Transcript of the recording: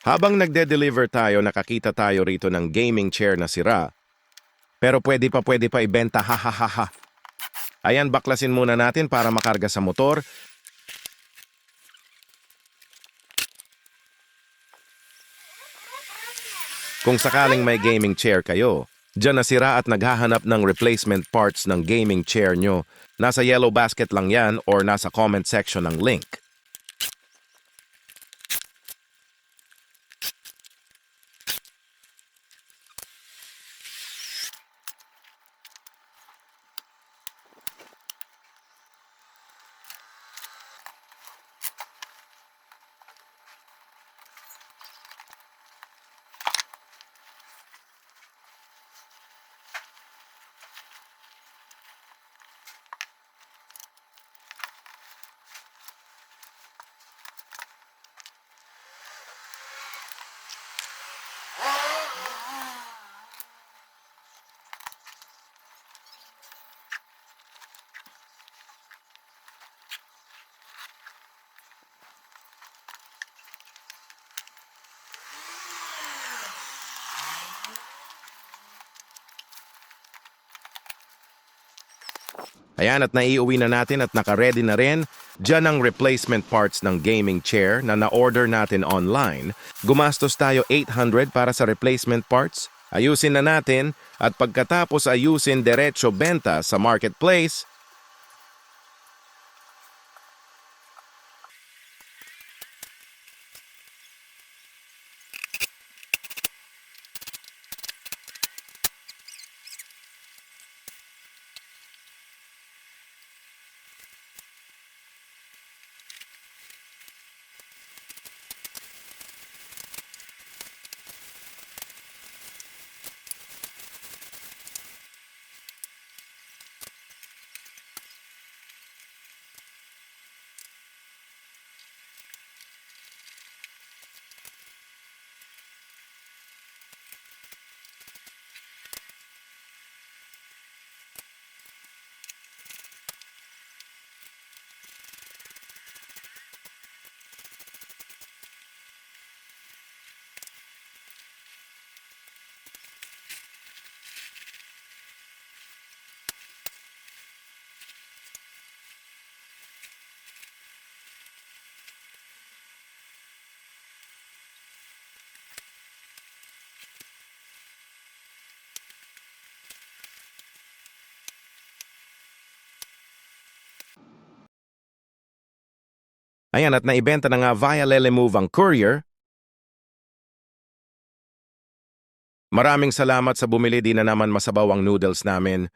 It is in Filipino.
Habang nagde-deliver tayo, nakakita tayo rito ng gaming chair na sira. Pero pwede pa ibenta, ha ha ha ha. Ayan, baklasin muna natin para makarga sa motor. Kung sakaling may gaming chair kayo, dyan nasira at naghahanap ng replacement parts ng gaming chair nyo, nasa yellow basket lang yan or nasa comment section ng link. Ayan, at naiuwi na natin at naka-ready na rin. Diyan ang replacement parts ng gaming chair na na-order natin online. Gumastos tayo 800 para sa replacement parts. Ayusin na natin at pagkatapos ayusin diretso benta sa marketplace. Ayan, at naibenta na nga via Lelemove ang courier. Maraming salamat sa bumili, di na naman masabaw ang noodles namin.